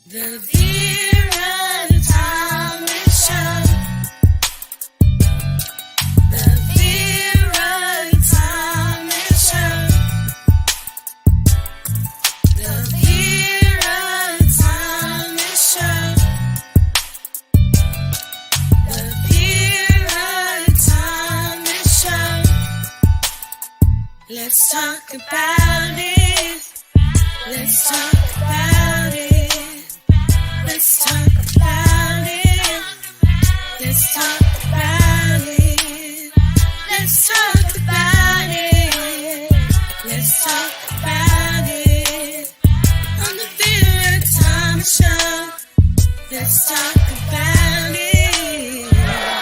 The Vera Thomas Show. The Vera Thomas Show. The Vera Thomas Show. The Vera Thomas Show. Let's talk about it. Let's talk about it. Let's talk about it. Let's talk about it. Let's talk about it. Let's talk about it. On the Vera Thomas Show. Let's talk about it. Yeah.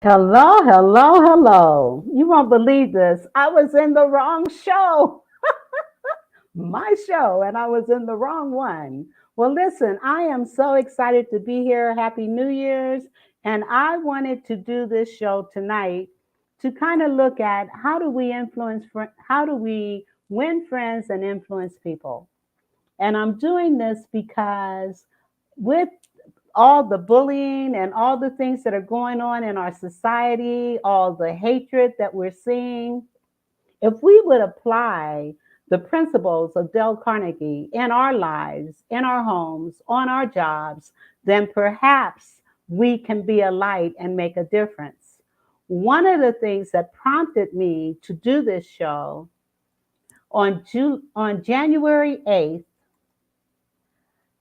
Hello, hello, hello. You won't believe this. I was in the wrong show, my show, and I was in the wrong one. Well, listen, I am so excited to be here. Happy New Year's. And I wanted to do this show tonight to kind of look at how do we win friends and influence people. And I'm doing this because with all the bullying and all the things that are going on in our society, all the hatred that we're seeing, if we would apply the principles of Dale Carnegie in our lives, in our homes, on our jobs, then perhaps we can be a light and make a difference. One of the things that prompted me to do this show on January 8th,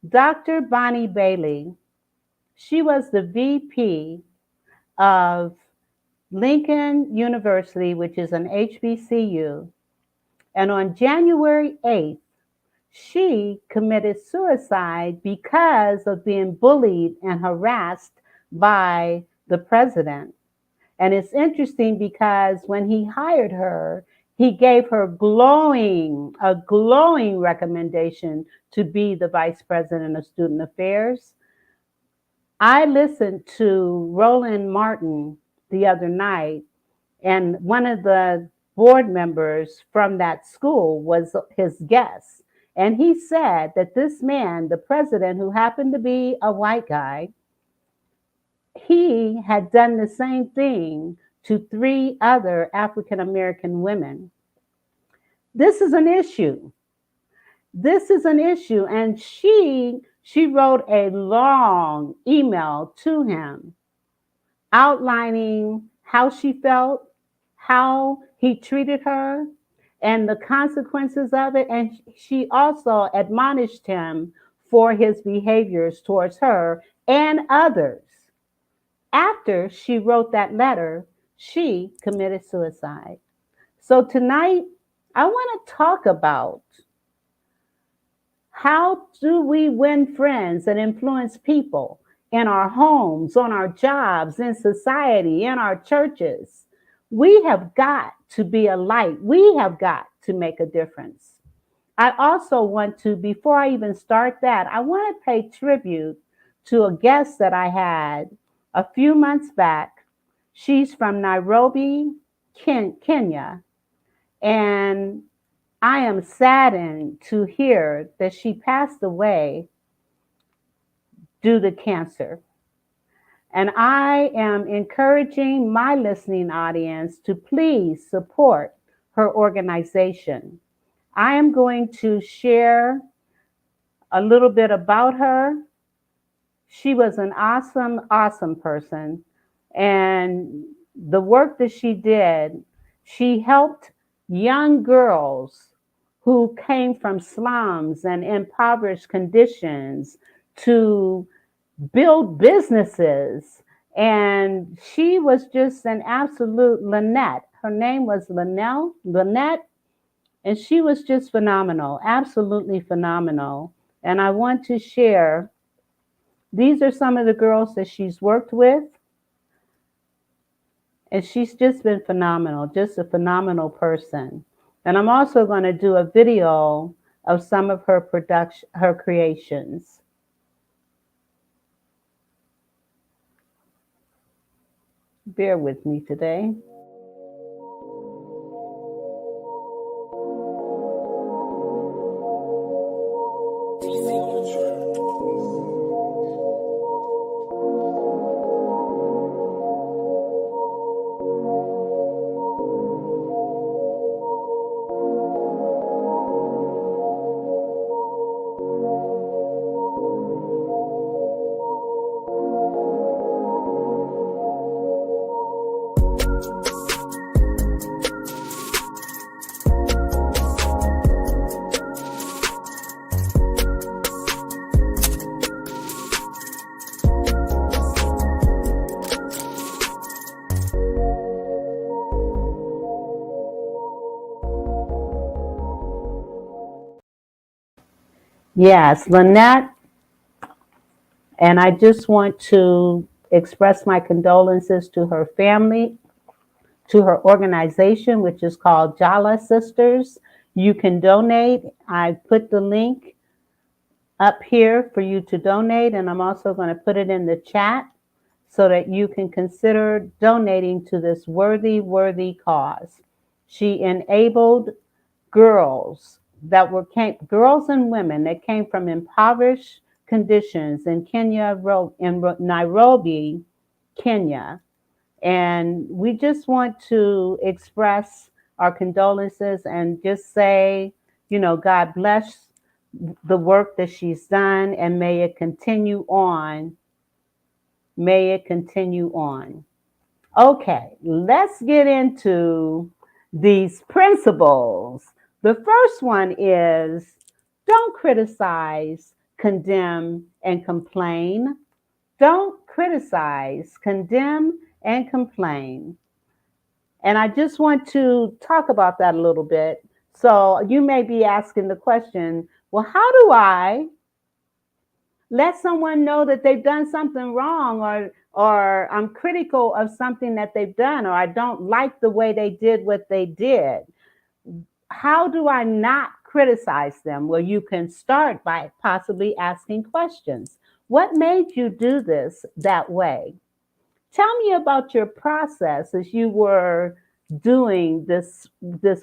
Dr. Bonnie Bailey, she was the VP of Lincoln University, which is an HBCU. And on January 8th, she committed suicide because of being bullied and harassed by the president. And it's interesting because when he hired her, he gave her a glowing recommendation to be the vice president of student affairs. I listened to Roland Martin the other night, and one of the board members from that school was his guest. And he said that this man, the president, who happened to be a white guy, he had done the same thing to 3 other African American women. This is an issue. This is an issue. And she wrote a long email to him outlining how she felt, how he treated her, and the consequences of it. And she also admonished him for his behaviors towards her and others. After she wrote that letter, she committed suicide. So tonight, I want to talk about how do we win friends and influence people in our homes, on our jobs, in society, in our churches. We have got to be a light. We have got to make a difference. I also want to, before I even start that, I want to pay tribute to a guest that I had a few months back. She's from Nairobi, Kenya, and I am saddened to hear that she passed away due to cancer. And I am encouraging my listening audience to please support her organization. I am going to share a little bit about her. She was an awesome, awesome person. And the work that she did, she helped young girls who came from slums and impoverished conditions to build businesses. And she was just an absolute Lynette. Her name was Lynette, and she was just phenomenal, absolutely phenomenal. And I want to share, these are some of the girls that she's worked with. And she's just been phenomenal, just a phenomenal person. And I'm also going to do a video of some of her creations. Bear with me today. Yes, Lynette, and I just want to express my condolences to her family, to her organization, which is called Jala Sisters. You can donate. I put the link up here for you to donate, and I'm also going to put it in the chat so that you can consider donating to this worthy cause. She enabled girls girls and women that came from impoverished conditions in in Nairobi, Kenya. And we just want to express our condolences and just say, God bless the work that she's done, and may it continue on. May it continue on. Okay, let's get into these principles. The first one is don't criticize, condemn, and complain. Don't criticize, condemn, and complain. And I just want to talk about that a little bit. So you may be asking the question, well, how do I let someone know that they've done something wrong, or I'm critical of something that they've done, or I don't like the way they did what they did? How do I not criticize them? Well, you can start by possibly asking questions. What made you do this that way? Tell me about your process as you were doing this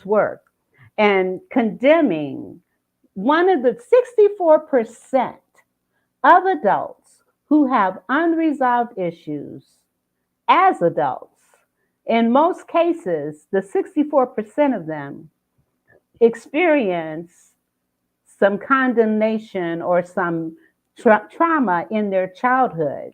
work. And condemning, one of the 64% of adults who have unresolved issues as adults, in most cases, the 64% of them experience some condemnation or some trauma in their childhood.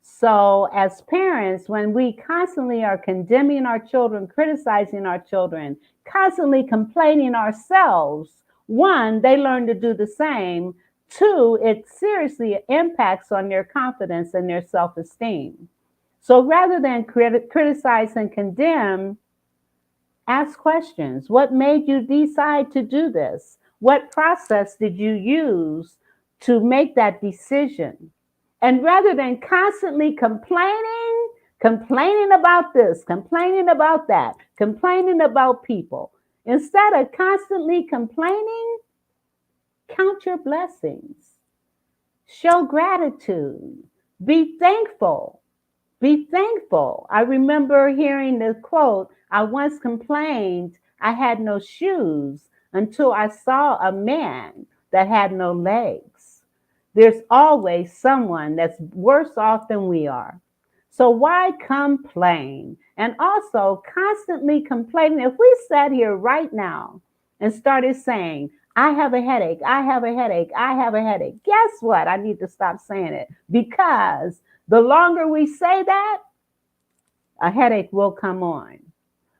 So, as parents, when we constantly are condemning our children, criticizing our children, constantly complaining ourselves, one, they learn to do the same. Two, it seriously impacts on their confidence and their self-esteem. So rather than criticize and condemn, ask questions. What made you decide to do this? What process did you use to make that decision? And rather than constantly complaining about this, complaining about that, complaining about people, instead of constantly complaining, count your blessings. Show gratitude. Be thankful. Be thankful. I remember hearing the quote, I once complained I had no shoes until I saw a man that had no legs. There's always someone that's worse off than we are. So why complain? And also constantly complaining. If we sat here right now and started saying, I have a headache, I have a headache, I have a headache, guess what? I need to stop saying it, because the longer we say that, a headache will come on.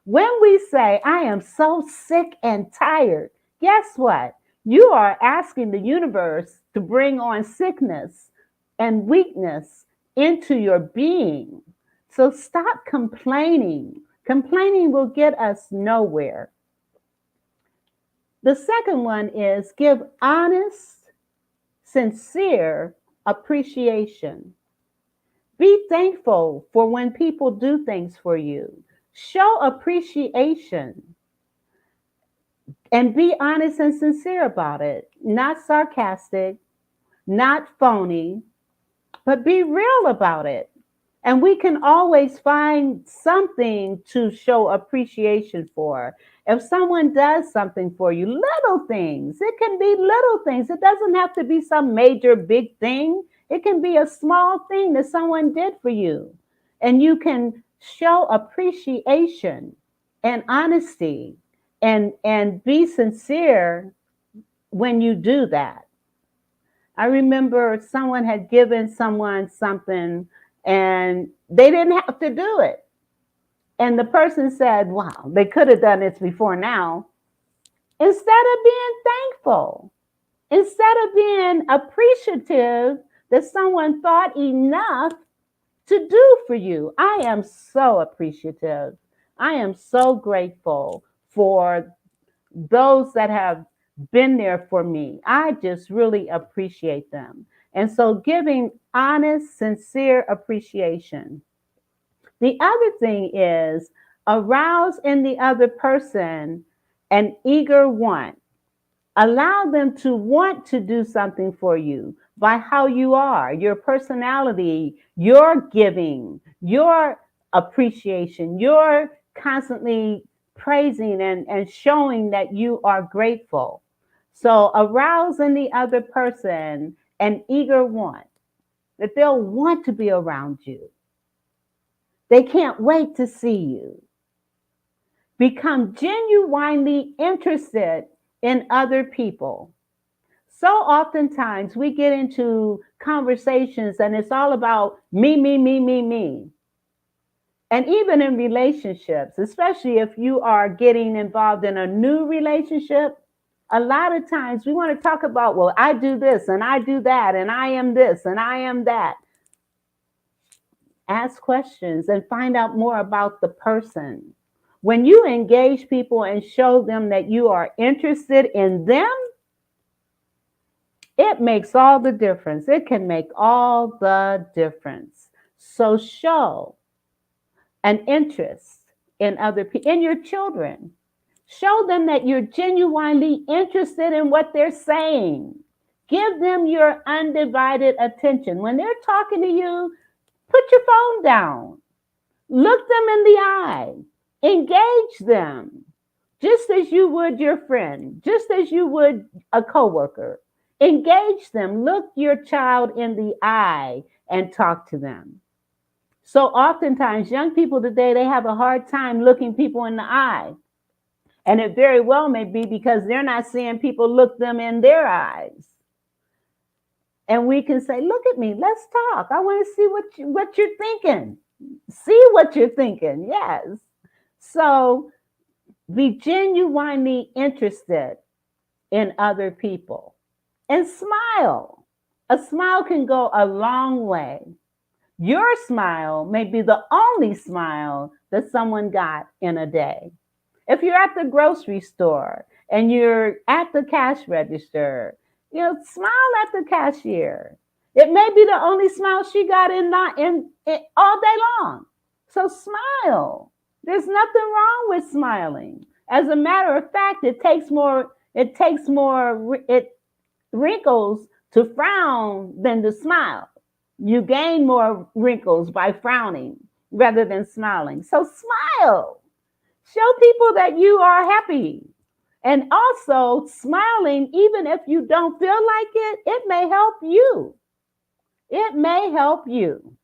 When we say, I am so sick and tired, guess what? You are asking the universe to bring on sickness and weakness into your being. So stop complaining. Complaining will get us nowhere. The second one is give honest, sincere appreciation. Be thankful for when people do things for you. Show appreciation and be honest and sincere about it. Not sarcastic, not phony, but be real about it. And we can always find something to show appreciation for. If someone does something for you, little things, it can be little things. It doesn't have to be some major big thing. It can be a small thing that someone did for you. And you can show appreciation and honesty and be sincere when you do that. I remember someone had given someone something and they didn't have to do it. And the person said, wow, they could have done this before now. Instead of being thankful, instead of being appreciative that someone thought enough to do for you. I am so appreciative. I am so grateful for those that have been there for me. I just really appreciate them. And so giving honest, sincere appreciation. The other thing is arouse in the other person an eager want. Allow them to want to do something for you by how you are, your personality, your giving, your appreciation, your constantly praising and showing that you are grateful. So arouse in the other person an eager want, that they'll want to be around you. They can't wait to see you. Become genuinely interested in other people. So oftentimes we get into conversations and it's all about me, me, me, me, me. And even in relationships, especially if you are getting involved in a new relationship, a lot of times we want to talk about, well, I do this and I do that and I am this and I am that. Ask questions and find out more about the person. When you engage people and show them that you are interested in them, it makes all the difference. It can make all the difference. So show an interest in other people, in your children. Show them that you're genuinely interested in what they're saying. Give them your undivided attention. When they're talking to you, put your phone down. Look them in the eye. Engage them. Just as you would your friend, just as you would a coworker. Engage them. Look your child in the eye and talk to them. So oftentimes, young people today, they have a hard time looking people in the eye. And it very well may be because they're not seeing people look them in their eyes. And we can say, look at me, let's talk. I want to see what you're thinking. See what you're thinking, yes. So be genuinely interested in other people. And smile. A smile can go a long way. Your smile may be the only smile that someone got in a day. If you're at the grocery store and you're at the cash register, smile at the cashier. It may be the only smile she got in all day long. So smile. There's nothing wrong with smiling. As a matter of fact, it takes more wrinkles to frown than to smile. You gain more wrinkles by frowning rather than smiling. So smile. Show people that you are happy. And also smiling, even if you don't feel like it, it may help you. It may help you.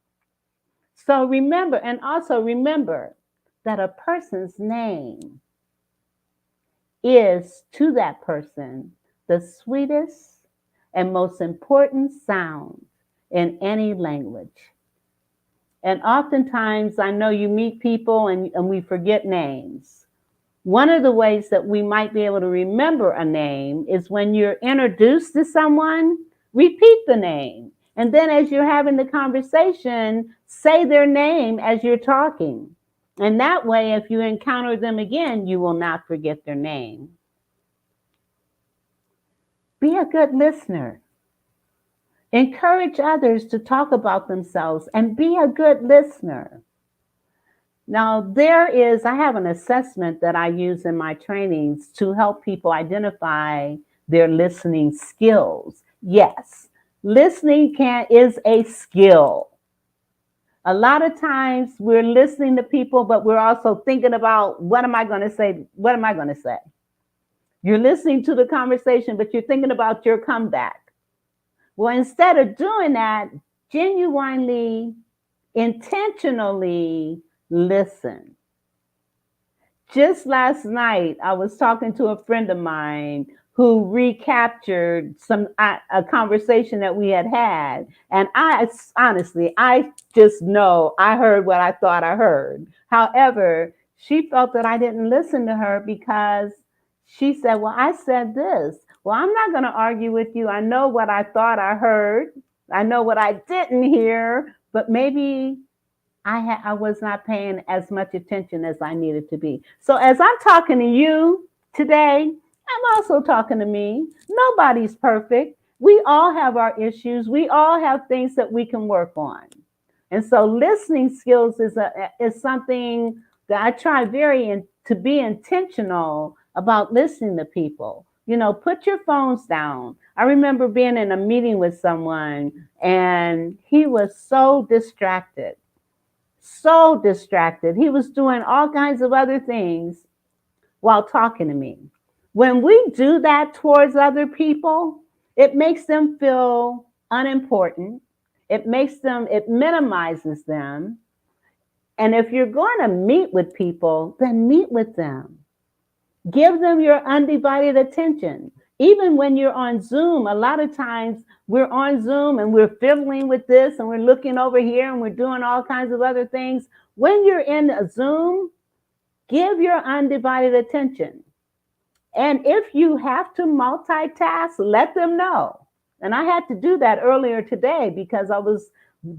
So remember that a person's name is to that person the sweetest and most important sound in any language. And oftentimes, I know you meet people and we forget names. One of the ways that we might be able to remember a name is when you're introduced to someone, repeat the name. And then as you're having the conversation, say their name as you're talking. And that way, if you encounter them again, you will not forget their name. Be a good listener. Encourage others to talk about themselves and be a good listener. Now, I have an assessment that I use in my trainings to help people identify their listening skills. Yes, listening is a skill. A lot of times we're listening to people, but we're also thinking about, what am I going to say? What am I going to say? You're listening to the conversation, but you're thinking about your comeback. Well, instead of doing that, genuinely, intentionally listen. Just last night, I was talking to a friend of mine who recaptured a conversation that we had had, and I honestly, I just know I heard what I thought I heard. However, she felt that I didn't listen to her because she said, "Well, I said this." Well, I'm not going to argue with you. I know what I thought I heard. I know what I didn't hear, but maybe I was not paying as much attention as I needed to be. So as I'm talking to you today, I'm also talking to me. Nobody's perfect. We all have our issues. We all have things that we can work on. And so listening skills is something that I try to be intentional about listening to people. You know, put your phones down. I remember being in a meeting with someone and he was so distracted, so distracted. He was doing all kinds of other things while talking to me. When we do that towards other people, it makes them feel unimportant. It minimizes them. And if you're going to meet with people, then meet with them. Give them your undivided attention. Even when you're on Zoom, a lot of times we're on Zoom and we're fiddling with this and we're looking over here and we're doing all kinds of other things. When you're in a Zoom, give your undivided attention. And if you have to multitask, let them know. And I had to do that earlier today because I was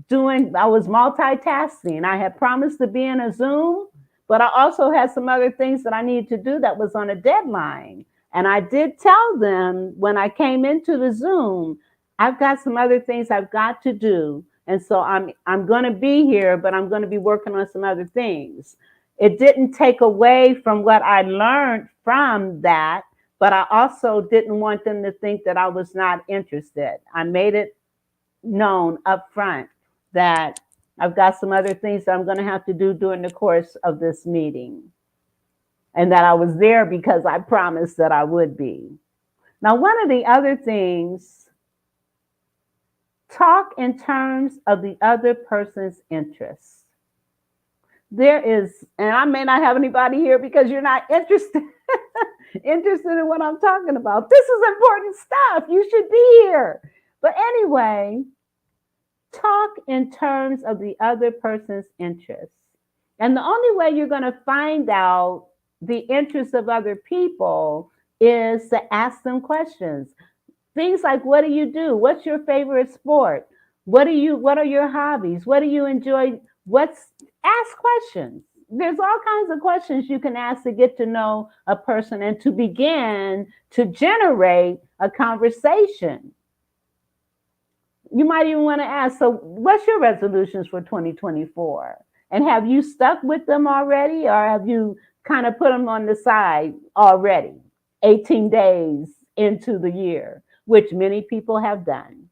multitasking. I had promised to be in a Zoom, but I also had some other things that I needed to do that was on a deadline. And I did tell them when I came into the Zoom, I've got some other things I've got to do. And so I'm going to be here, but I'm going to be working on some other things. It didn't take away from what I learned from that, but I also didn't want them to think that I was not interested. I made it known up front that I've got some other things that I'm going to have to do during the course of this meeting, and that I was there because I promised that I would be. Now, one of the other things, talk in terms of the other person's interests. There is, and I may not have anybody here because you're not interested in what I'm talking about. This is important stuff. You should be here. But anyway, talk in terms of the other person's interests. And the only way you're going to find out the interests of other people is to ask them questions. Things like, what do you do? What's your favorite sport? What are your hobbies? What do you enjoy? Ask questions. There's all kinds of questions you can ask to get to know a person and to begin to generate a conversation. You might even want to ask, so what's your resolutions for 2024? And have you stuck with them already, or have you kind of put them on the side already, 18 days into the year, which many people have done?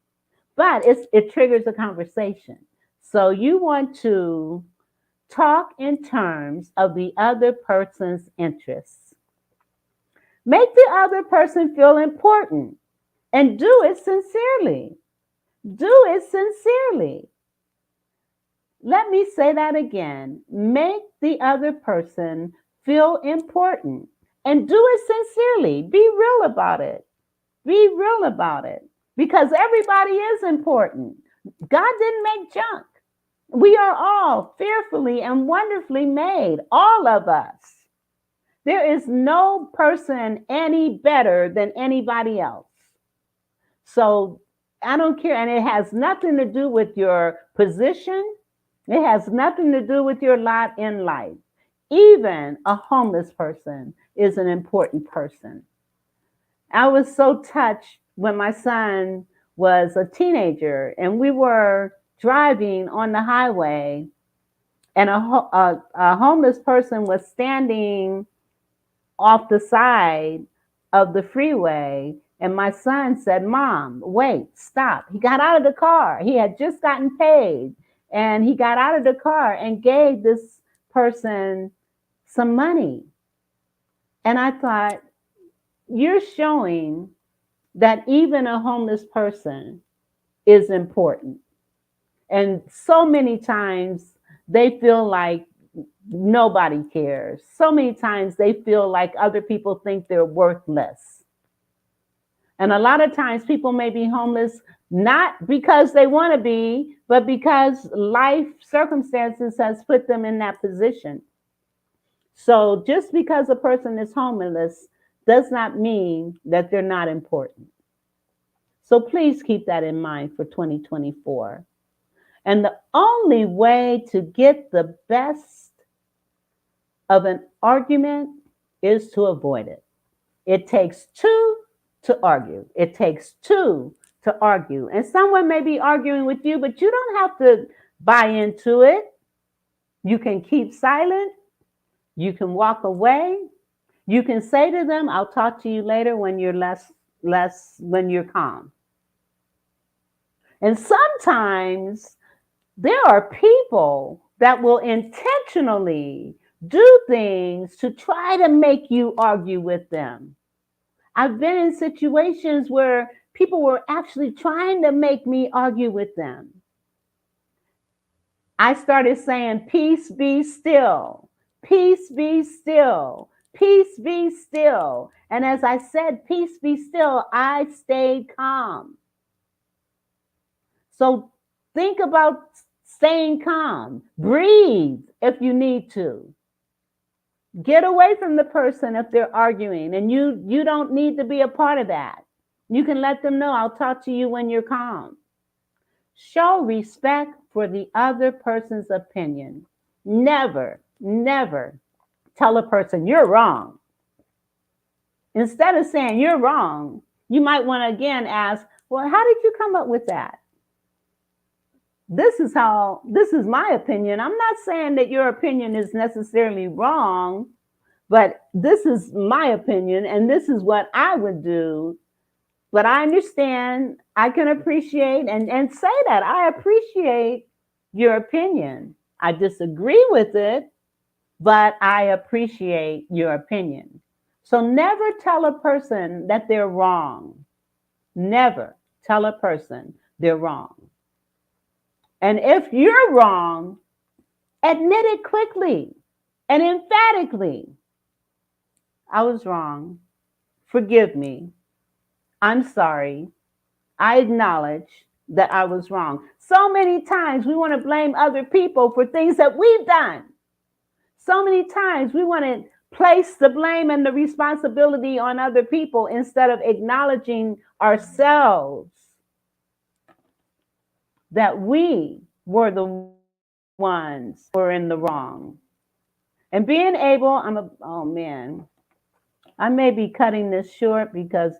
But it triggers a conversation. So you want to talk in terms of the other person's interests. Make the other person feel important and do it sincerely. Do it sincerely. Let me say that again. Make the other person feel important and do it sincerely. Be real about it. Be real about it, because everybody is important. God didn't make junk. We are all fearfully and wonderfully made, all of us. There is no person any better than anybody else. So I don't care. And it has nothing to do with your position. It has nothing to do with your lot in life. Even a homeless person is an important person. I was so touched when my son was a teenager and we were driving on the highway and a homeless person was standing off the side of the freeway. And my son said, "Mom, wait, stop." He got out of the car. He had just gotten paid. And he got out of the car and gave this person some money. And I thought, you're showing that even a homeless person is important. And so many times they feel like nobody cares. So many times they feel like other people think they're worthless. And a lot of times people may be homeless not because they want to be, but because life circumstances has put them in that position. So just because a person is homeless does not mean that they're not important. So please keep that in mind for 2024. And the only way to get the best of an argument is to avoid it. It takes two to argue. It takes two to argue. And someone may be arguing with you, but you don't have to buy into it. You can keep silent. You can walk away. You can say to them, I'll talk to you later when you're when you're calm. And sometimes there are people that will intentionally do things to try to make you argue with them. I've been in situations where people were actually trying to make me argue with them. I started saying, peace be still, peace be still, peace be still. And as I said, peace be still, I stayed calm. So think about staying calm. Breathe if you need to. Get away from the person if they're arguing, and you don't need to be a part of that. You can let them know, I'll talk to you when you're calm. Show respect for the other person's opinion. Never, never tell a person you're wrong. Instead of saying you're wrong, you might want to again ask, well, how did you come up with that? This is my opinion. I'm not saying that your opinion is necessarily wrong, but this is my opinion and this is what I would do. But I understand, I can appreciate and say that I appreciate your opinion. I disagree with it, but I appreciate your opinion. So never tell a person that they're wrong. Never tell a person they're wrong. And if you're wrong, admit it quickly and emphatically. I was wrong. Forgive me. I'm sorry. I acknowledge that I was wrong. So many times we want to blame other people for things that we've done. So many times we want to place the blame and the responsibility on other people instead of acknowledging ourselves that we were the ones who were in the wrong. And being able, I may be cutting this short because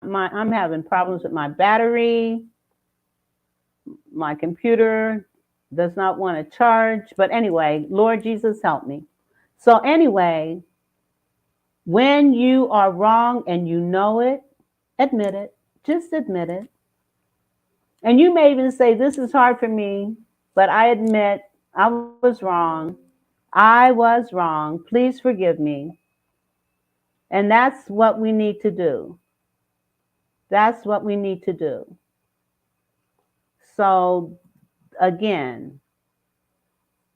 I'm having problems with my battery. My computer does not want to charge. But anyway, Lord Jesus, help me. So anyway, when you are wrong and you know it, admit it. Just admit it. And you may even say, this is hard for me, but I admit I was wrong. I was wrong. Please forgive me. And that's what we need to do. That's what we need to do. So again,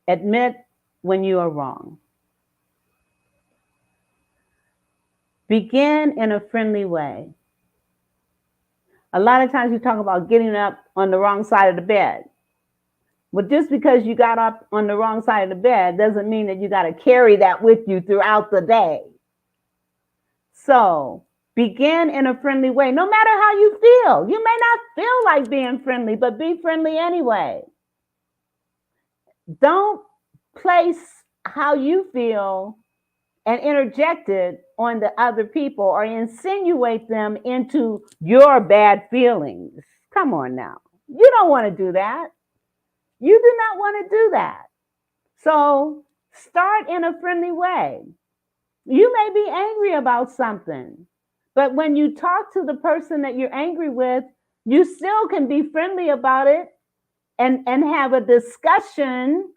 admit when you are wrong. Begin in a friendly way. A lot of times we talk about getting up on the wrong side of the bed. But just because you got up on the wrong side of the bed doesn't mean that you got to carry that with you throughout the day. So begin in a friendly way, no matter how you feel. You may not feel like being friendly, but be friendly anyway. Don't place how you feel and interject it on the other people or insinuate them into your bad feelings. Come on now. You don't want to do that. You do not want to do that. So start in a friendly way. You may be angry about something, but when you talk to the person that you're angry with, you still can be friendly about it and have a discussion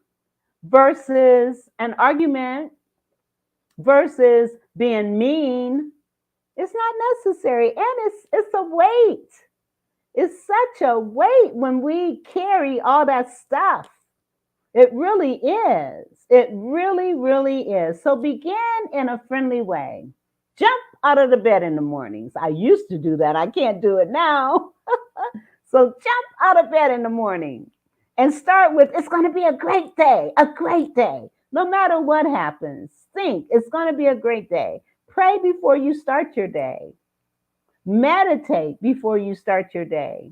versus an argument versus being mean. It's not necessary. And it's a weight. It's such a weight when we carry all that stuff. It really is. It really, really is. So begin in a friendly way. Jump out of the bed in the mornings. I used to do that. I can't do it now. So jump out of bed in the morning and start with, it's going to be a great day, a great day. No matter what happens, think it's going to be a great day. Pray before you start your day. Meditate before you start your day.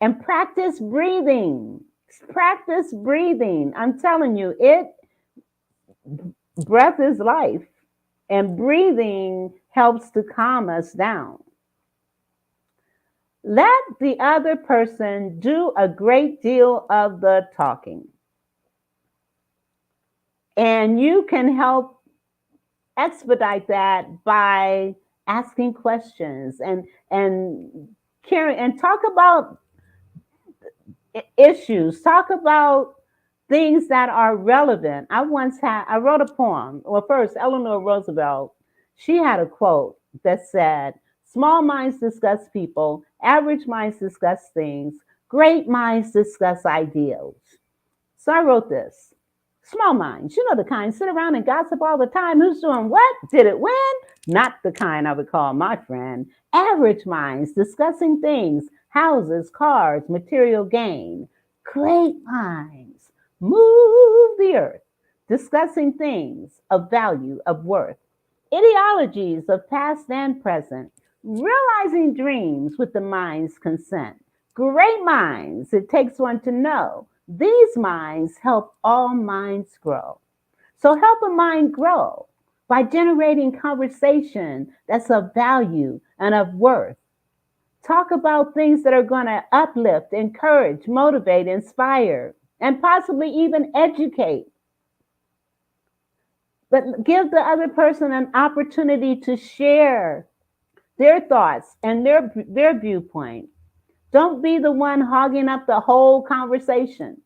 And practice breathing. Practice breathing. I'm telling you, breath is life, and breathing helps to calm us down. Let the other person do a great deal of the talking. And you can help expedite that by asking questions and caring and talk about issues, talk about things that are relevant. I wrote a poem. Well, first, Eleanor Roosevelt, she had a quote that said, small minds discuss people, average minds discuss things, great minds discuss ideals. So I wrote this. Small minds, you know the kind, sit around and gossip all the time. Who's doing what? Did it win? Not the kind I would call my friend. Average minds discussing things, houses, cars, material gain. Great minds move the earth, discussing things of value, of worth. Ideologies of past and present, realizing dreams with the mind's consent. Great minds, it takes one to know. These minds help all minds grow. So help a mind grow by generating conversation that's of value and of worth. Talk about things that are going to uplift, encourage, motivate, inspire, and possibly even educate. But give the other person an opportunity to share their thoughts and their viewpoint. Don't be the one hogging up the whole conversation.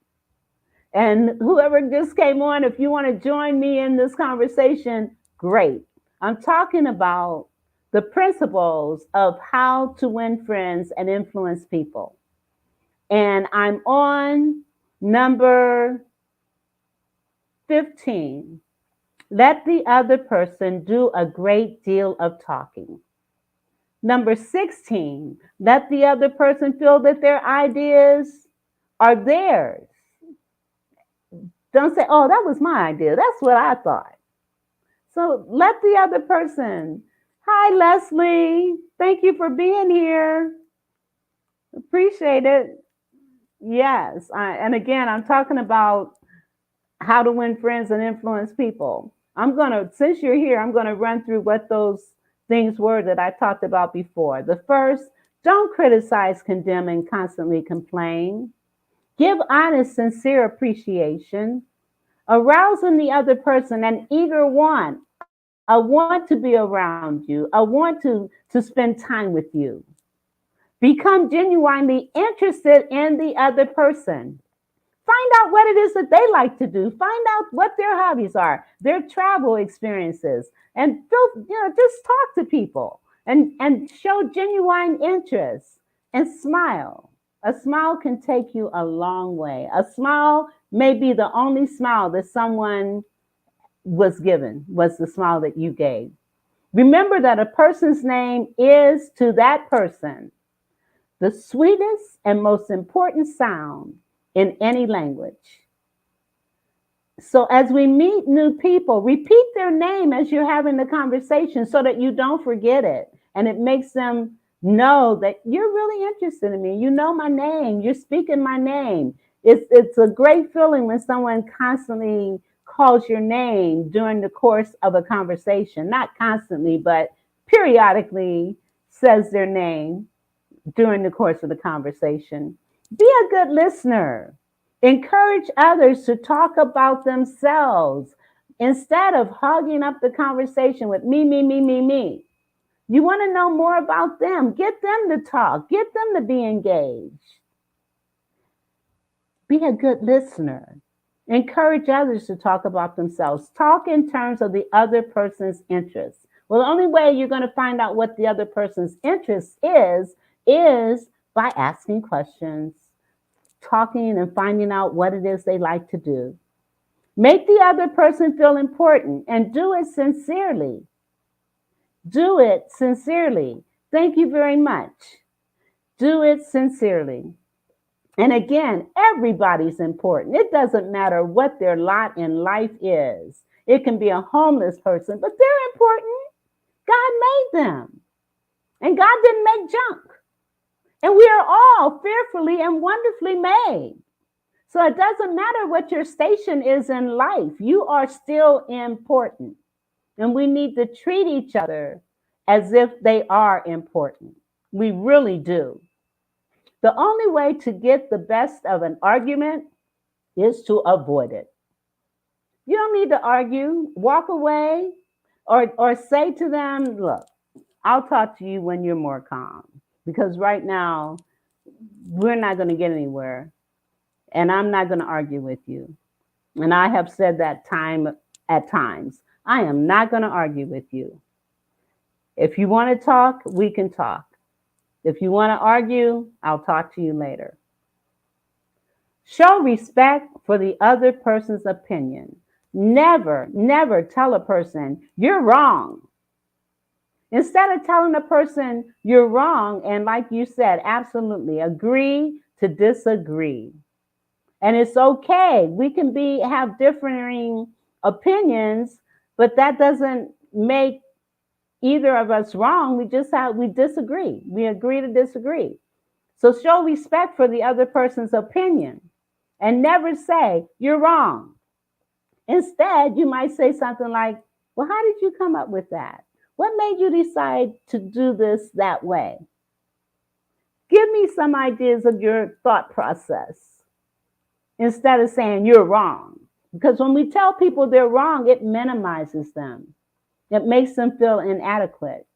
And whoever just came on, if you want to join me in this conversation, great. I'm talking about the principles of how to win friends and influence people. And I'm on number 15. Let the other person do a great deal of talking. Number 16, let the other person feel that their ideas are theirs. Don't say, oh, that was my idea. That's what I thought. So let the other person, hi, Leslie. Thank you for being here. Appreciate it. Yes. And again, I'm talking about how to win friends and influence people. Since you're here, I'm going to run through what those things were that I talked about before. The first, don't criticize, condemn, and constantly complain. Give honest, sincere appreciation. Arouse in the other person an eager want. I want to be around you. I want to spend time with you. Become genuinely interested in the other person. Find out what it is that they like to do. Find out what their hobbies are, their travel experiences, and just talk to people and show genuine interest and smile. A smile can take you a long way. A smile may be the only smile that someone was the smile that you gave. Remember that a person's name is to that person the sweetest and most important sound in any language. So as we meet new people, repeat their name as you're having the conversation so that you don't forget it. And it makes them know that you're really interested in me. You know my name. You're speaking my name. It's a great feeling when someone constantly calls your name during the course of a conversation. Not constantly, but periodically says their name during the course of the conversation. Be a good listener. Encourage others to talk about themselves instead of hogging up the conversation with me, me, me, me, me. You want to know more about them. Get them to talk. Get them to be engaged. Be a good listener. Encourage others to talk about themselves. Talk in terms of the other person's interests. Well, the only way you're going to find out what the other person's interest is by asking questions, talking and finding out what it is they like to do. Make the other person feel important and do it sincerely. Do it sincerely. Thank you very much. Do it sincerely. And again, everybody's important. It doesn't matter what their lot in life is. It can be a homeless person, but they're important. God made them. And God didn't make junk. And we are all fearfully and wonderfully made. So it doesn't matter what your station is in life. You are still important. And we need to treat each other as if they are important. We really do. The only way to get the best of an argument is to avoid it. You don't need to argue, walk away, or say to them, look, I'll talk to you when you're more calm. Because right now, we're not going to get anywhere. And I'm not going to argue with you. And I have said that at times. I am not going to argue with you. If you want to talk, we can talk. If you want to argue, I'll talk to you later. Show respect for the other person's opinion. Never, never tell a person, you're wrong. Instead of telling a person you're wrong, and like you said, absolutely agree to disagree. And it's okay. We can have differing opinions, but that doesn't make either of us wrong. We disagree. We agree to disagree. So show respect for the other person's opinion and never say you're wrong. Instead, you might say something like, well, how did you come up with that? What made you decide to do this that way? Give me some ideas of your thought process instead of saying you're wrong. Because when we tell people they're wrong, it minimizes them. It makes them feel inadequate.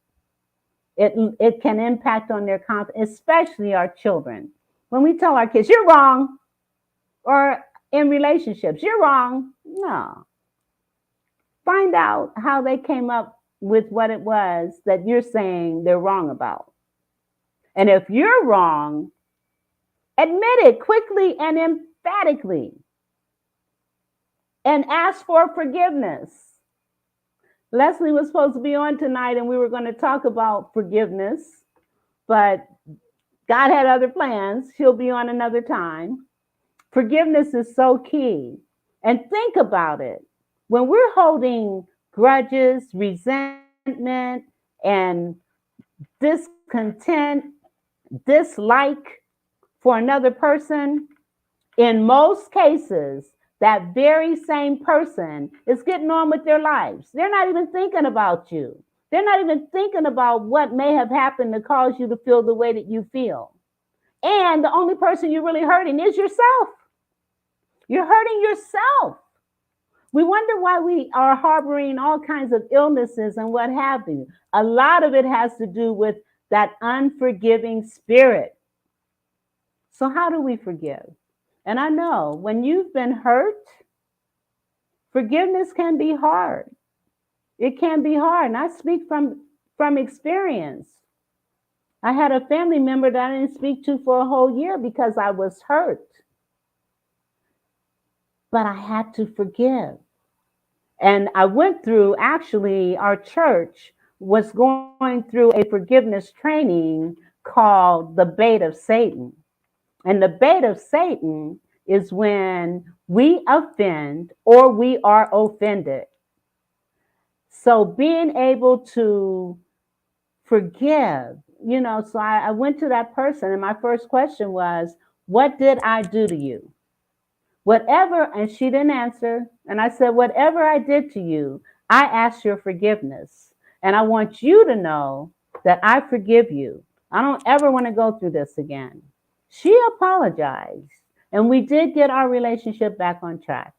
It can impact on their confidence, especially our children. When we tell our kids, you're wrong, or in relationships, you're wrong. No. Find out how they came up with what it was that you're saying they're wrong about. And if you're wrong, admit it quickly and emphatically. And ask for forgiveness. Leslie was supposed to be on tonight and we were going to talk about forgiveness, but God had other plans. She'll be on another time. Forgiveness is so key. And think about it. When we're holding grudges, resentment, and discontent, dislike for another person, in most cases, that very same person is getting on with their lives. They're not even thinking about you. They're not even thinking about what may have happened to cause you to feel the way that you feel. And the only person you're really hurting is yourself. You're hurting yourself. We wonder why we are harboring all kinds of illnesses and what have you. A lot of it has to do with that unforgiving spirit. So how do we forgive? And I know when you've been hurt, forgiveness can be hard. It can be hard. And I speak from experience. I had a family member that I didn't speak to for a whole year because I was hurt. But I had to forgive. And I went through, actually, our church was going through a forgiveness training called the Bait of Satan. And the bait of Satan is when we offend or we are offended. So being able to forgive, so I went to that person and my first question was, what did I do to you? Whatever, and she didn't answer. And I said, whatever I did to you, I ask your forgiveness. And I want you to know that I forgive you. I don't ever want to go through this again. She apologized, and we did get our relationship back on track.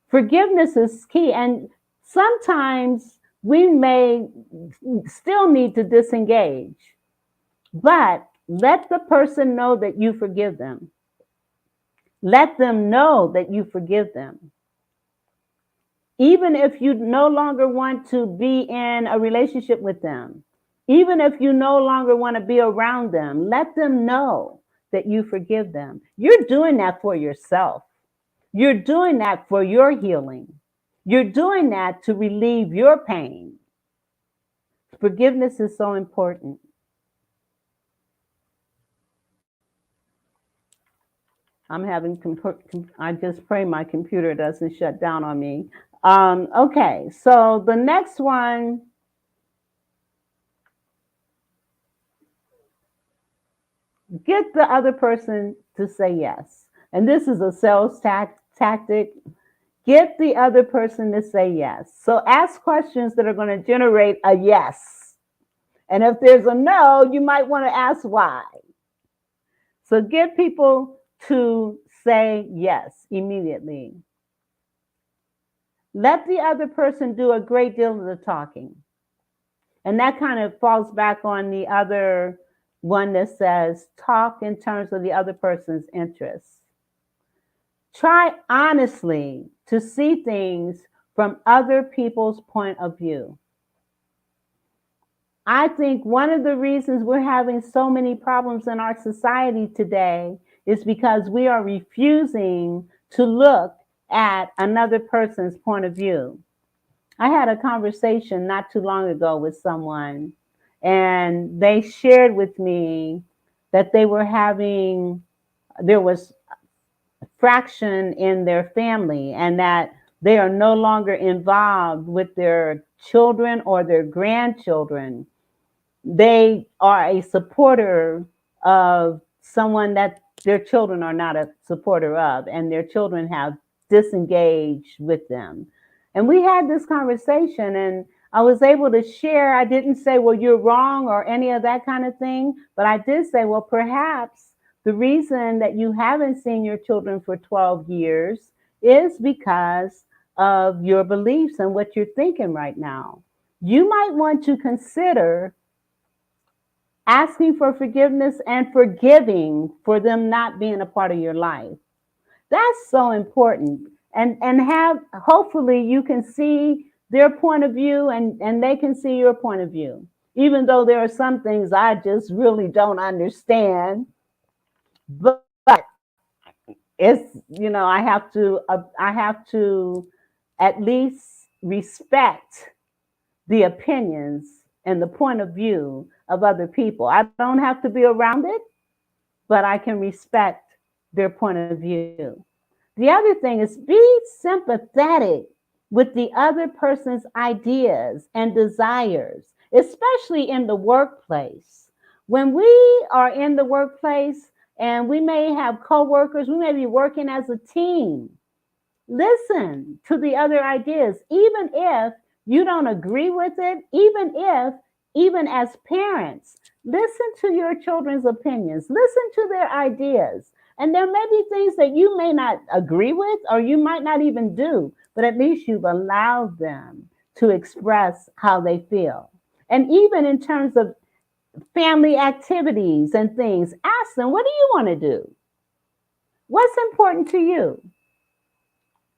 Forgiveness is key, and sometimes we may still need to disengage, but let the person know that you forgive them. Let them know that you forgive them. Even if you no longer want to be in a relationship with them, even if you no longer want to be around them, let them know that you forgive them. You're doing that for yourself. You're doing that for your healing. You're doing that to relieve your pain. Forgiveness is so important. I just pray my computer doesn't shut down on me. Okay, so the next one, get the other person to say yes. And this is a sales tactic. Get the other person to say yes. So ask questions that are going to generate a yes. And if there's a no, you might want to ask why. So get people to say yes immediately. Let the other person do a great deal of the talking. And that kind of falls back on the other one that says talk in terms of the other person's interests. Try honestly to see things from other people's point of view. I think one of the reasons we're having so many problems in our society today is because we are refusing to look at another person's point of view. I had a conversation not too long ago with someone, and they shared with me that there was fraction in their family, and that they are no longer involved with their children or their grandchildren. They are a supporter of someone that their children are not a supporter of, and their children have disengaged with them. And we had this conversation, and I was able to share. I didn't say, well, you're wrong or any of that kind of thing, but I did say, well, perhaps the reason that you haven't seen your children for 12 years is because of your beliefs and what you're thinking right now. You might want to consider asking for forgiveness and forgiving for them not being a part of your life. That's so important. And have, hopefully you can see their point of view, and they can see your point of view. Even though there are some things I just really don't understand, but it's, I have to at least respect the opinions and the point of view of other people. I don't have to be around it, but I can respect their point of view. The other thing is be sympathetic with the other person's ideas and desires, especially in the workplace. When we are in the workplace and we may have coworkers, we may be working as a team. Listen to the other ideas, even if you don't agree with it, even as parents, listen to your children's opinions, listen to their ideas. And there may be things that you may not agree with or you might not even do, but at least you've allowed them to express how they feel. And even in terms of family activities and things, ask them, what do you want to do? What's important to you?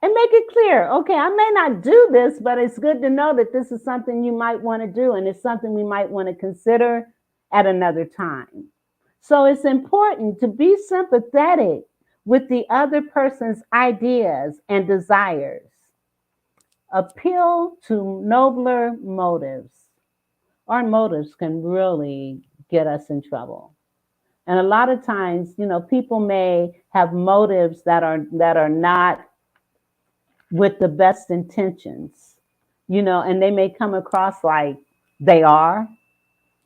And make it clear, okay, I may not do this, but it's good to know that this is something you might want to do, and it's something we might want to consider at another time. So it's important to be sympathetic with the other person's ideas and desires. Appeal to nobler motives. Our motives can really get us in trouble. And a lot of times, people may have motives that are not with the best intentions, and they may come across like they are,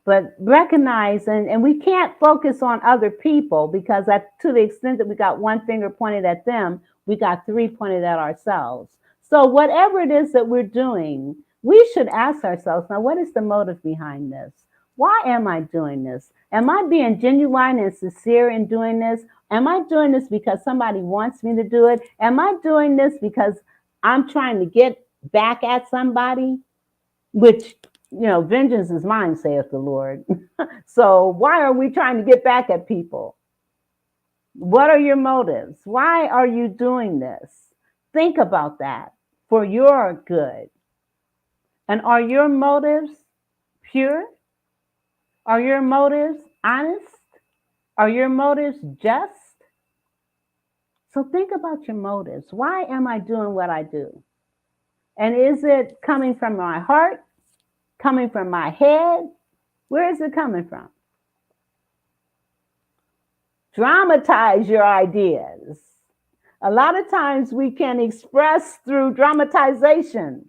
but recognize, and we can't focus on other people, because to the extent that we got one finger pointed at them, we got three pointed at ourselves. So whatever it is that we're doing, we should ask ourselves, now, what is the motive behind this? Why am I doing this? Am I being genuine and sincere in doing this? Am I doing this because somebody wants me to do it? Am I doing this because I'm trying to get back at somebody? Which, vengeance is mine, saith the Lord. So why are we trying to get back at people? What are your motives? Why are you doing this? Think about that for your good. And are your motives pure? Are your motives honest? Are your motives just? So think about your motives. Why am I doing what I do? And is it coming from my heart? Coming from my head? Where is it coming from? Dramatize your ideas. A lot of times we can express through dramatization.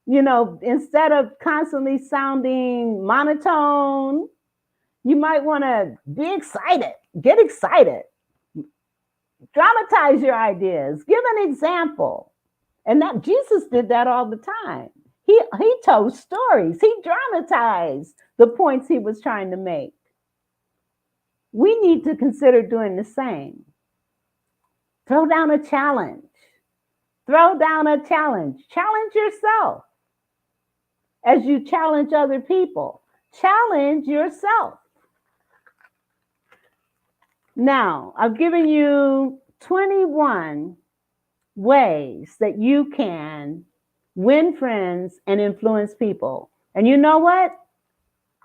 Instead of constantly sounding monotone, you might want to be excited, get excited, dramatize your ideas, give an example. And that Jesus did that all the time. He told stories, he dramatized the points he was trying to make. We need to consider doing the same. Throw down a challenge. Throw down a challenge. Challenge yourself as you challenge other people. Challenge yourself. Now, I've given you 21 ways that you can win friends and influence people. And you know what?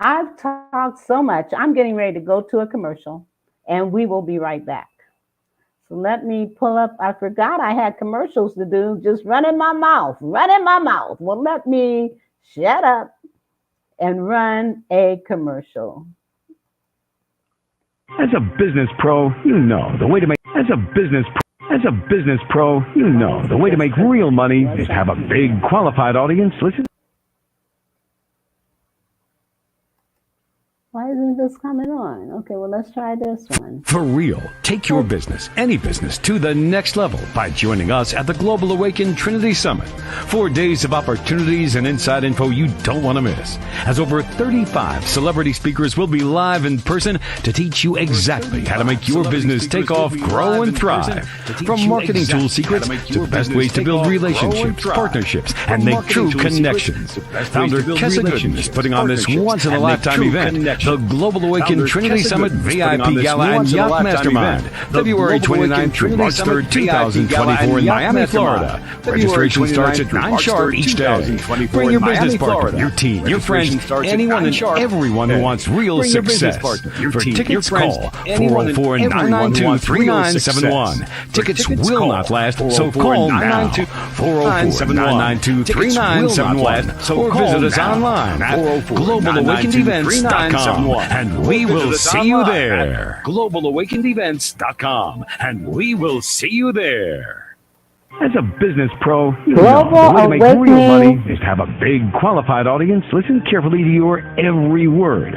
I've talked so much. I'm getting ready to go to a commercial, and we will be right back. So let me pull up. I forgot I had commercials to do. Just running my mouth. Well, let me shut up and run a commercial. As a business pro, you know the way to make the way to make real money is to have a big qualified audience listen. Why isn't this coming on? Okay, well, let's try this one. For real, take your business, any business, to the next level by joining us at the Global Awaken Trinity Summit. 4 days of opportunities and inside info you don't want to miss. As over 35 celebrity speakers will be live in person to teach you exactly how to make your business take off, grow, and thrive. From marketing tool secrets to the best ways to build relationships, partnerships, and make true connections. Founder Kessa Gooden is putting on this once-in-a-lifetime event, the Global Awaken Trinity Summit VIP Gala and Yacht Mastermind, February 29th through March 3rd, 2024 in Miami, Florida. Registration starts at 9 sharp each day. Bring your business partner, your team, your friends, anyone and everyone who wants real success. For tickets, call 404-992-3971. Tickets will not last, so call now. 404-992-3971 or visit us online at globalawakenedevents.com. And we will see you there. globalawakenedevents.com. And we will see you there. As a business pro, you know the way to make real money is to have a big qualified audience listen carefully to your every word.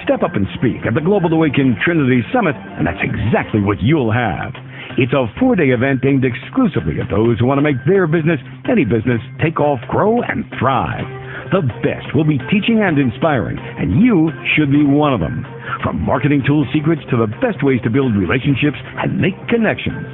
Step up and speak at the Global Awaken Trinity Summit, and that's exactly what you'll have. It's a 4-day event aimed exclusively at those who want to make their business, any business, take off, grow, and thrive. The best will be teaching and inspiring, and you should be one of them. From marketing tool secrets to the best ways to build relationships and make connections.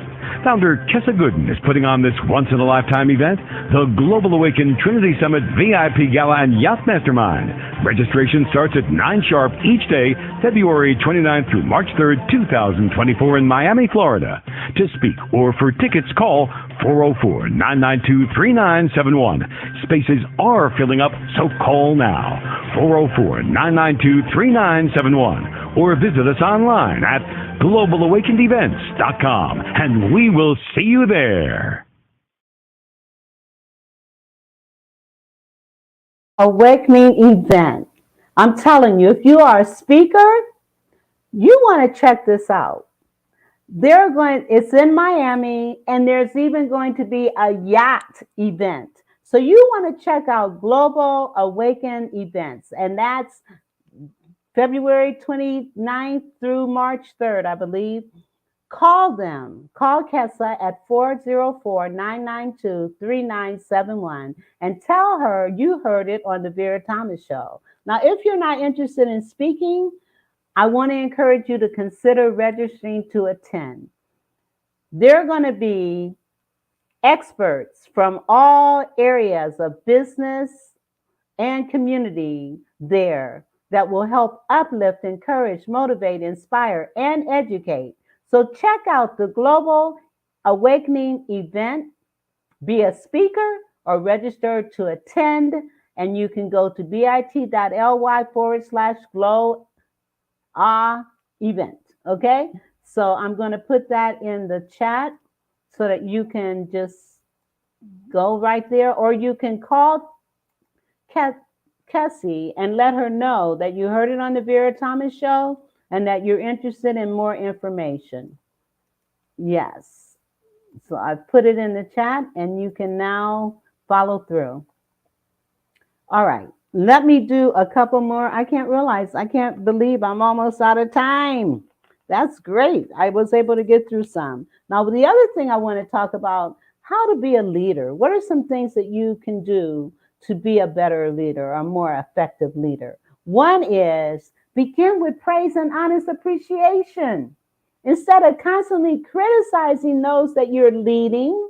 Founder Kessa Gooden is putting on this once-in-a-lifetime event, the Global Awaken Trinity Summit VIP Gala and Yacht Mastermind. Registration starts at 9 sharp each day, February 29th through March 3rd, 2024 in Miami, Florida. To speak or for tickets, call 404-992-3971. Spaces are filling up, so call now. 404-992-3971. Or visit us online at globalawakenedevents.com, and we will see you there. Awakening event. I'm telling you, if you are a speaker, you want to check this out. It's in Miami, and there's even going to be a yacht event. So you want to check out Global Awaken Events, and that's February 29th through March 3rd, I believe. Call them. Call Kessa at 404-992-3971 and tell her you heard it on the Vera Thomas Show. Now, if you're not interested in speaking, I want to encourage you to consider registering to attend. There are going to be experts from all areas of business and community there that will help uplift, encourage, motivate, inspire, and educate. So check out the Global Awakening event, be a speaker or register to attend, and you can go to bit.ly/glow event. Okay, so I'm going to put that in the chat so that you can just go right there, or you can call Kessie and let her know that you heard it on the Vera Thomas show and that you're interested in more information. Yes. So I've put it in the chat and you can now follow through. All right. Let me do a couple more. I can't believe I'm almost out of time. That's great. I was able to get through some. Now, the other thing I want to talk about, how to be a leader. What are some things that you can do to be a better leader, a more effective leader? One is begin with praise and honest appreciation. Instead of constantly criticizing those that you're leading,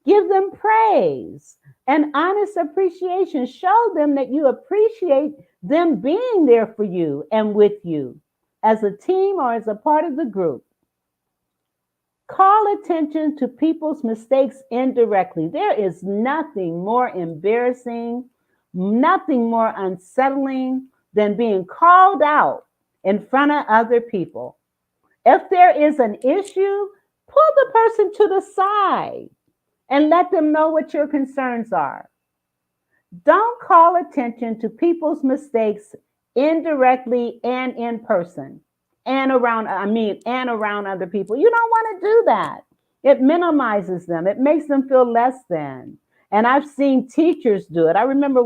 give them praise and honest appreciation. Show them that you appreciate them being there for you and with you as a team or as a part of the group. Call attention to people's mistakes indirectly. There is nothing more embarrassing, nothing more unsettling than being called out in front of other people. If there is an issue, pull the person to the side and let them know what your concerns are. Don't call attention to people's mistakes indirectly and in person and around other people. You don't want to do that. It minimizes them. It makes them feel less than. And I've seen teachers do it. I remember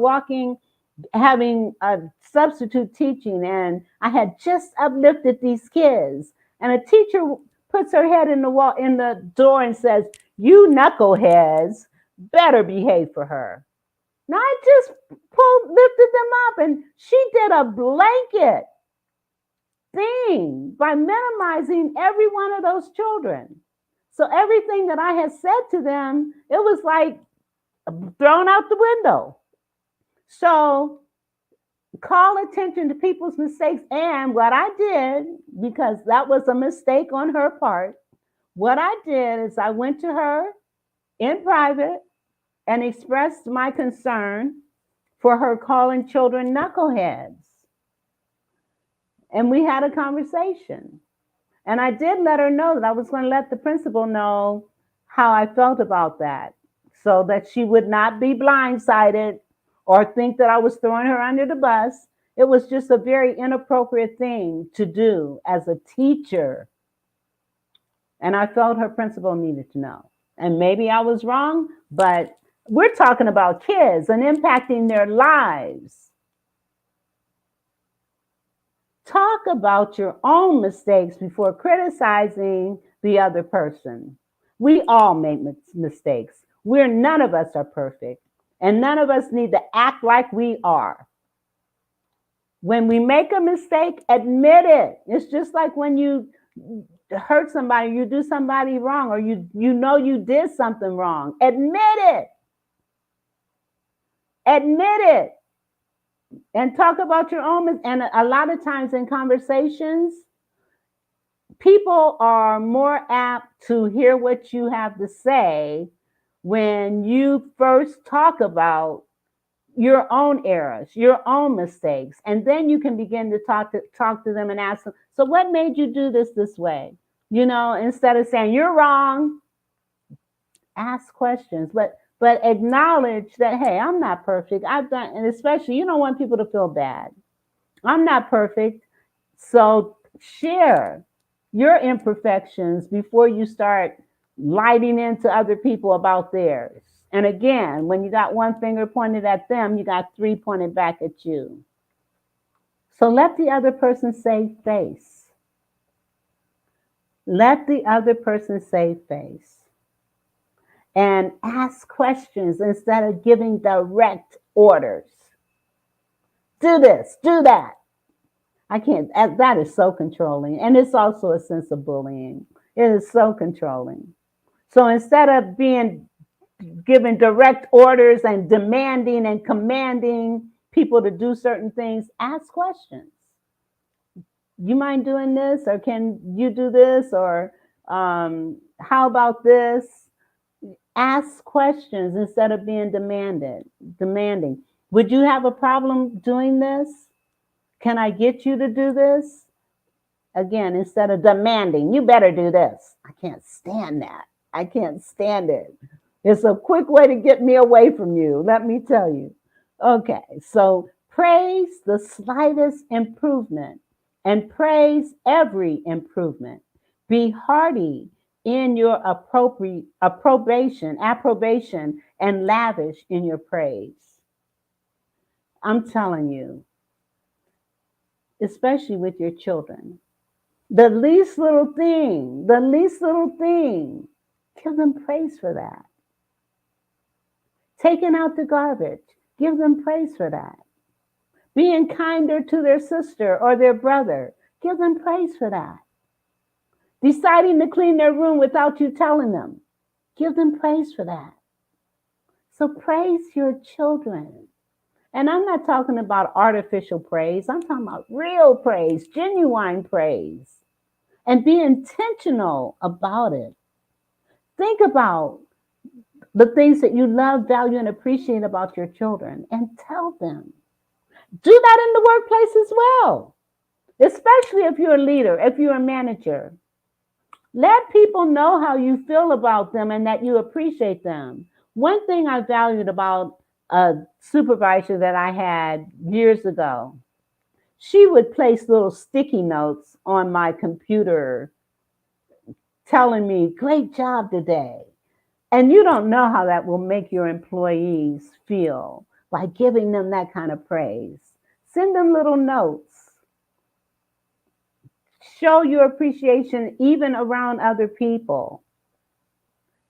having a substitute teaching, and I had just uplifted these kids. And a teacher puts her head in the door and says, "You knuckleheads better behave for her." Now I just lifted them up, and she did a blanket thing by minimizing every one of those children. So everything that I had said to them, it was like thrown out the window. So call attention to people's mistakes. And what I did, because that was a mistake on her part, what I did is I went to her in private and expressed my concern for her calling children knuckleheads. And we had a conversation. And I did let her know that I was going to let the principal know how I felt about that, so that she would not be blindsided or think that I was throwing her under the bus. It was just a very inappropriate thing to do as a teacher. And I felt her principal needed to know. And maybe I was wrong, but we're talking about kids and impacting their lives. Talk about your own mistakes before criticizing the other person. We all make mistakes. None of us are perfect, and none of us need to act like we are. When we make a mistake, admit it. It's just like when you hurt somebody, you do somebody wrong, or you know you did something wrong. Admit it. Admit it. And talk about your own. And a lot of times in conversations, people are more apt to hear what you have to say when you first talk about your own errors, your own mistakes. And then you can begin to talk to them and ask them, so what made you do this way? Instead of saying you're wrong, ask questions. But acknowledge that, hey, I'm not perfect. And especially, you don't want people to feel bad. I'm not perfect. So share your imperfections before you start lighting into other people about theirs. And again, when you got one finger pointed at them, you got three pointed back at you. So let the other person save face. Let the other person save face. And ask questions instead of giving direct orders. Do this, do that. I can't, that is so controlling. And it's also a sense of bullying. It is so controlling. So instead of giving direct orders and demanding and commanding people to do certain things, ask questions. You mind doing this? Or can you do this? Or how about this? Ask questions instead of being demanding. Would you have a problem doing this? Can I get you to do this? Again, instead of demanding, you better do this. I can't stand that. I can't stand it. It's a quick way to get me away from you, let me tell you. Okay, so praise the slightest improvement and praise every improvement. Be hearty in your approbation, and lavish in your praise. I'm telling you, especially with your children, the least little thing, give them praise for that. Taking out the garbage, give them praise for that. Being kinder to their sister or their brother, give them praise for that. Deciding to clean their room without you telling them, give them praise for that. So praise your children. And I'm not talking about artificial praise. I'm talking about real praise, genuine praise. And be intentional about it. Think about the things that you love, value, and appreciate about your children and tell them. Do that in the workplace as well, especially if you're a leader, if you're a manager. Let people know how you feel about them and that you appreciate them. One thing I valued about a supervisor that I had years ago, she would place little sticky notes on my computer telling me, great job today. And you don't know how that will make your employees feel by giving them that kind of praise. Send them little notes. Show your appreciation even around other people.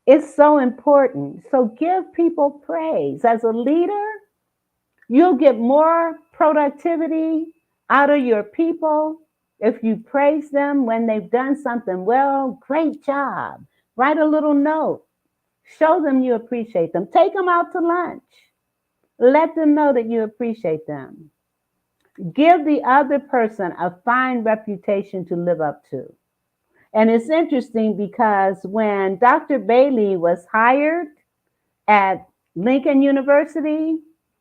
It's so important. So give people praise. As a leader, you'll get more productivity out of your people if you praise them when they've done something well. Great job. Write a little note. Show them you appreciate them. Take them out to lunch. Let them know that you appreciate them. Give the other person a fine reputation to live up to. And it's interesting because when Dr. Bailey was hired at Lincoln University,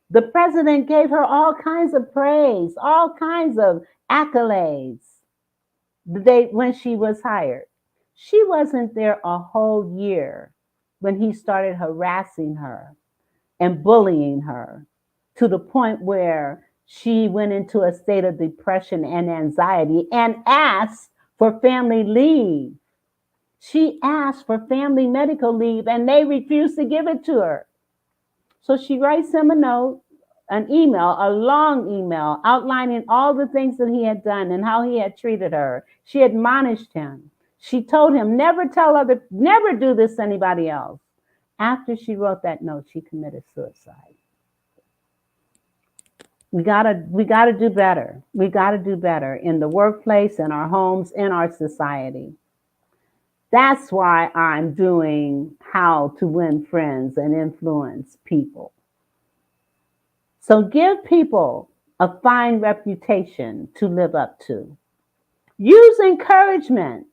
the president gave her all kinds of praise, all kinds of accolades when she was hired. She wasn't there a whole year when he started harassing her and bullying her to the point where she went into a state of depression and anxiety and asked for family leave. She asked for family medical leave and they refused to give it to her. So she writes him a note, an email, a long email outlining all the things that he had done and how he had treated her. She admonished him. She told him never do this to anybody else. After she wrote that note, she committed suicide. We gotta do better. We gotta do better in the workplace, in our homes, in our society. That's why I'm doing How to Win Friends and Influence People. So give people a fine reputation to live up to. Use encouragement.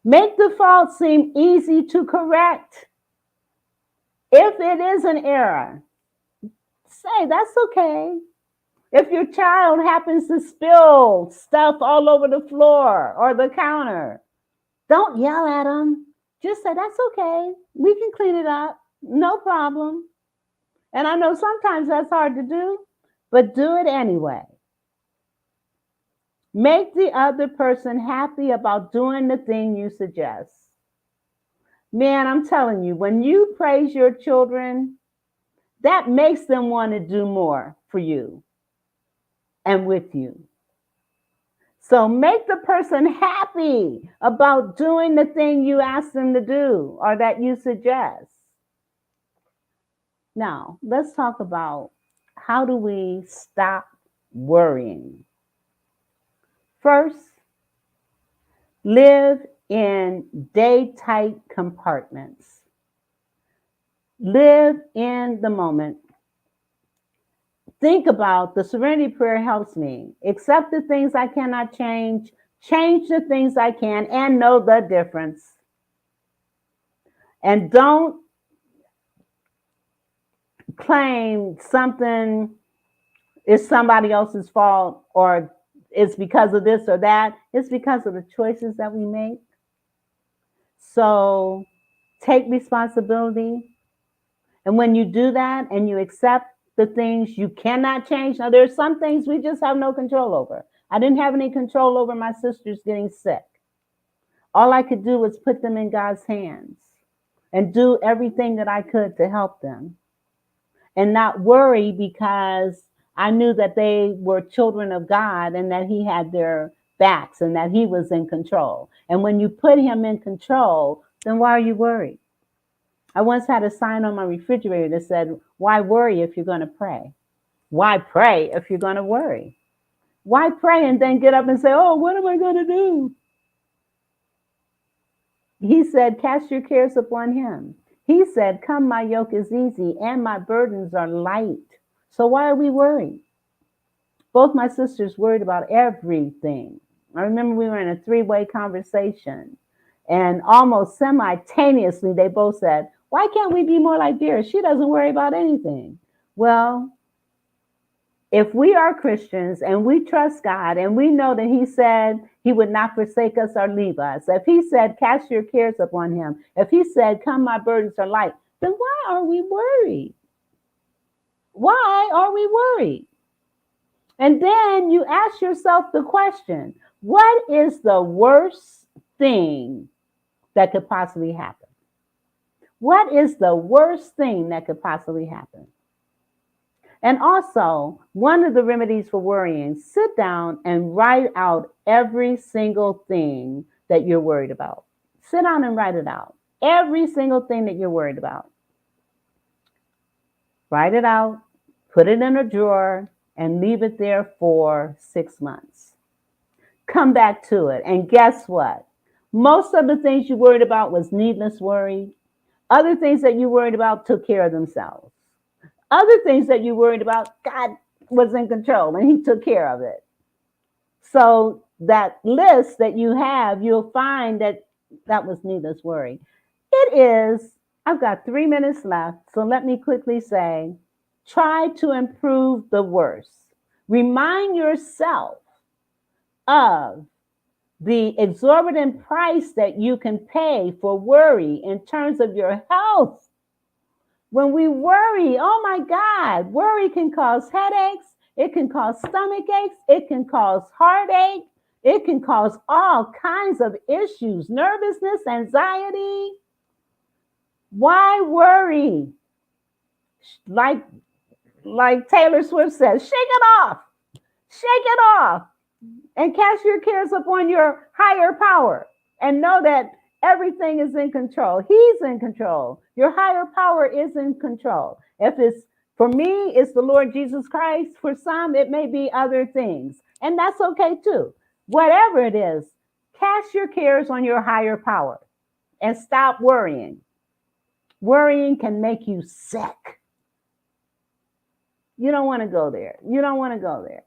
Make the fault seem easy to correct. If it is an error, say that's okay. If your child happens to spill stuff all over the floor or the counter, don't yell at them. Just say, that's okay. We can clean it up. No problem. And I know sometimes that's hard to do, but do it anyway. Make the other person happy about doing the thing you suggest. Man, I'm telling you, when you praise your children, that makes them want to do more for you and with you. So make the person happy about doing the thing you ask them to do or that you suggest. Now, let's talk about how do we stop worrying. First, live in day-tight compartments. Live in the moment. Think about the Serenity Prayer helps me. Accept the things I cannot change. Change the things I can and know the difference. And don't claim something is somebody else's fault or it's because of this or that. It's because of the choices that we make. So take responsibility. And when you do that and you accept the things you cannot change, now there's some things we just have no control over. I didn't have any control over my sisters getting sick. All I could do was put them in God's hands and do everything that I could to help them and not worry because I knew that they were children of God and that he had their backs and that he was in control. And when you put him in control, then why are you worried? I once had a sign on my refrigerator that said, why worry if you're going to pray? Why pray if you're going to worry? Why pray and then get up and say, oh, what am I going to do? He said, cast your cares upon him. He said, come, my yoke is easy and my burdens are light. So why are we worried? Both my sisters worried about everything. I remember we were in a three-way conversation and almost simultaneously they both said, why can't we be more like Vera? She doesn't worry about anything. Well, if we are Christians and we trust God and we know that he said he would not forsake us or leave us, if he said, cast your cares upon him, if he said, come, my burdens are light, then why are we worried? Why are we worried? And then you ask yourself the question, what is the worst thing that could possibly happen? What is the worst thing that could possibly happen? And also, one of the remedies for worrying, sit down and write out every single thing that you're worried about. Sit down and write it out. Every single thing that you're worried about. Write it out, put it in a drawer, and leave it there for 6 months. Come back to it. And guess what? Most of the things you worried about was needless worry. Other things that you worried about took care of themselves. Other things that you worried about, God was in control and he took care of it. So that list that you have, you'll find that that was needless worry. It is, I've got 3 minutes left. So let me quickly say, try to improve the worst. Remind yourself of the exorbitant price that you can pay for worry in terms of your health. When we worry, oh my God, worry can cause headaches. It can cause stomach aches. It can cause heartache. It can cause all kinds of issues, nervousness, anxiety. Why worry? Like Taylor Swift says, shake it off. Shake it off. And cast your cares upon your higher power and know that everything is in control. He's in control. Your higher power is in control. If it's, for me, it's the Lord Jesus Christ. For some, it may be other things. And that's okay too. Whatever it is, cast your cares on your higher power and stop worrying. Worrying can make you sick. You don't want to go there. You don't want to go there.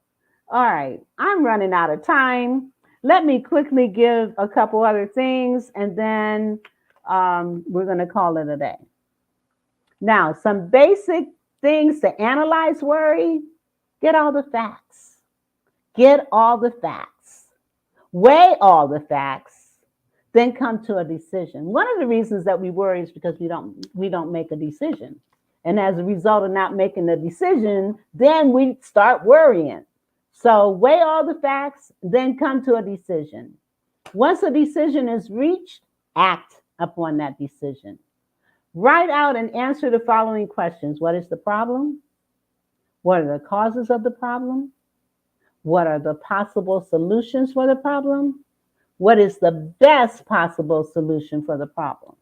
All right, I'm running out of time. Let me quickly give a couple other things, and then we're going to call it a day. Now, some basic things to analyze worry. Get all the facts. Get all the facts. Weigh all the facts. Then come to a decision. One of the reasons that we worry is because we don't make a decision. And as a result of not making a decision, then we start worrying. So weigh all the facts, then come to a decision. Once a decision is reached, act upon that decision. Write out and answer the following questions. What is the problem? What are the causes of the problem? What are the possible solutions for the problem? What is the best possible solution for the problem?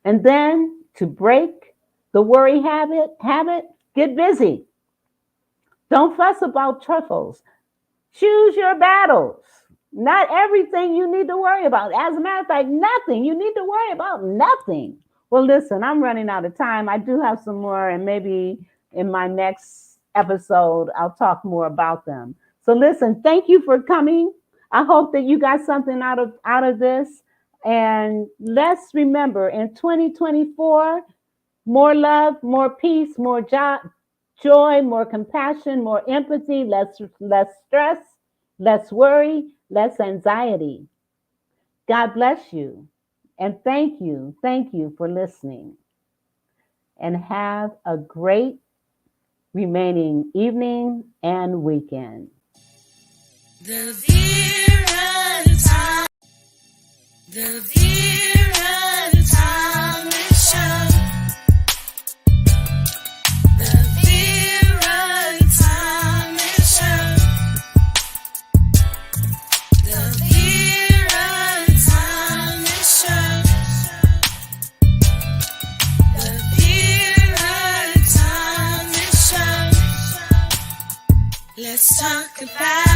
And then to break the worry habit, get busy. Don't fuss about truffles. Choose your battles. Not everything you need to worry about. As a matter of fact, nothing. You need to worry about nothing. Well, listen, I'm running out of time. I do have some more, and maybe in my next episode, I'll talk more about them. So listen, thank you for coming. I hope that you got something out of this. And let's remember, in 2024, more love, more peace, more joy, more compassion, more empathy, less stress, less worry, less anxiety. God bless you. And thank you for listening. And have a great remaining evening and weekend. The Vera Thomas Show. The Vera Thomas Show. The Vera Thomas Show. The Vera Thomas Show. Let's talk about